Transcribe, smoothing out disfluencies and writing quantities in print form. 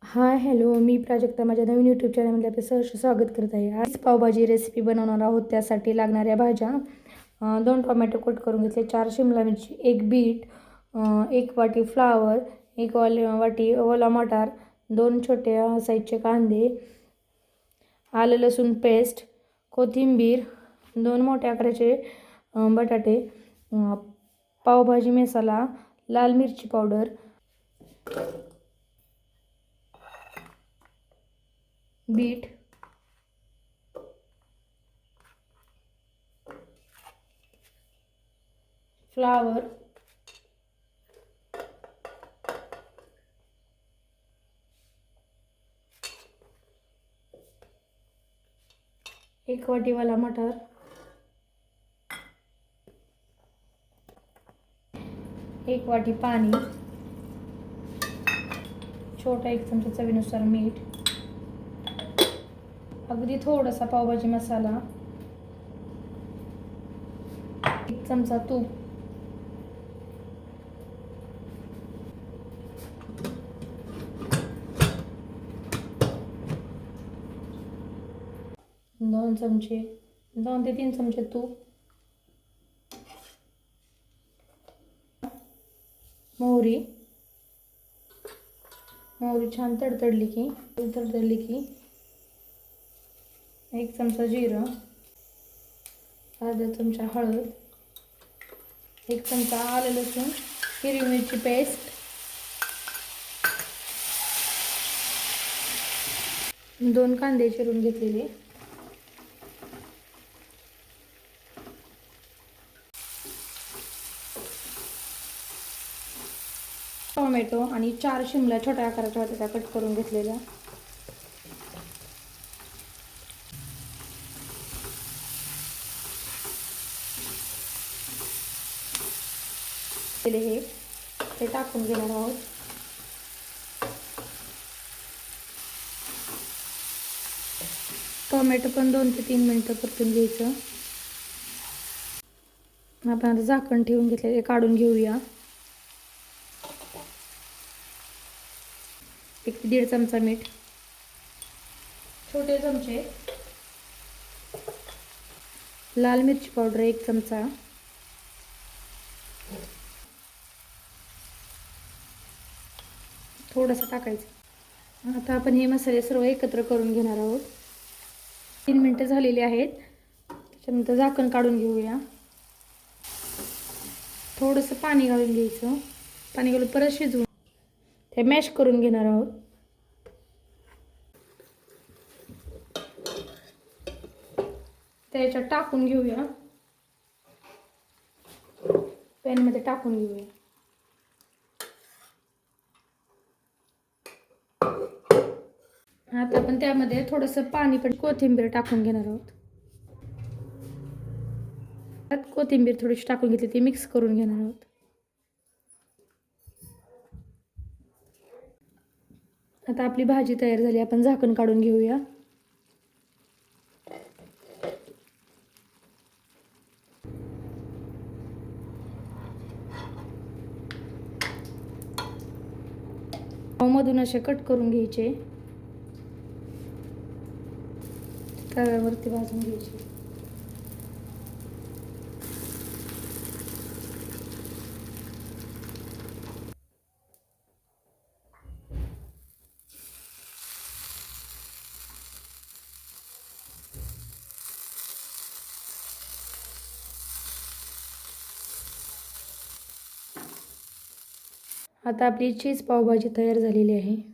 Hi hello, मी प्राजक्ता माझ्या नवीन YouTube चॅनलमध्ये आपले सहर्ष स्वागत करत आहे. आज पावभाजी रेसिपी बनवणार आहोत. त्यासाठी लागणाऱ्या भाज्या 2 टोमॅटो कट करून घेतले, 4 शिमला मिरची, 1 बीट, 1 वाटी फ्लावर, 1 वाटी ओला मटार, 2 छोट्या साईजचे कांदे, आलं लसूण पेस्ट, कोथिंबीर, 2 मोठ्या आकाराचे बटाटे, पावभाजी मसाला, लाल मिरची पावडर, बीट, फ्लावर, 1 वाटी वाला मटार, 1 वाटी पाणी, छोटा 1 चमचा चवीनुसार मीठ, अगदी थोडासा पावभाजी मसाला, 1 चमचा तूप, दोन ते 3 चमचे तूप, मोहरी छान तडतडली की 1 चमचा जिरं, अर्धा चमचा हळद, 1 चमचा आलं लसूण हिरवी मिरची पेस्ट, 2 कांदे चिरून घेतलेले, टोमॅटो आणि 4 शिमला छोट्या आकाराच्या होत्या त्या कट करून घेतलेल्या, हे टाकून घेणार आहोत. टोमॅटो पण 2 ते 3 मिनिटं परतून घ्यायचं. आपण आता झाकण ठेवून घेतलेले काढून घेऊया. 1 ते 1.5 चमचा मीठ, छोटे चमचे लाल मिरची पावडर 1 चमचा, थोडंसं टाकायचं. आता आपण हे मसाले सर्व एकत्र करून घेणार आहोत. 3 मिनिटं झालेली आहेत. त्याच्यानंतर झाकण काढून घेऊया. थोडंसं पाणी घालून घ्यायचं. पाणी घालून परत शिजवून ते मॅश करून घेणार आहोत. त्याच्यात टाकून घेऊया. पॅनमध्ये टाकून घेऊया. आता आपण त्यामध्ये थोडंसं पाणी पण कोथिंबीर टाकून घेणार आहोत. कोथिंबीर थोडीशी टाकून घेतली, ती मिक्स करून घेणार आहोत. आता आपली भाजी तयार झाली. आपण झाकण काढून घेऊया. मधून असे कट करून घ्यायचे, तव्यावरती भाजून घ्यायचे. आता आपली चीज पावभाजी तयार झालेली आहे.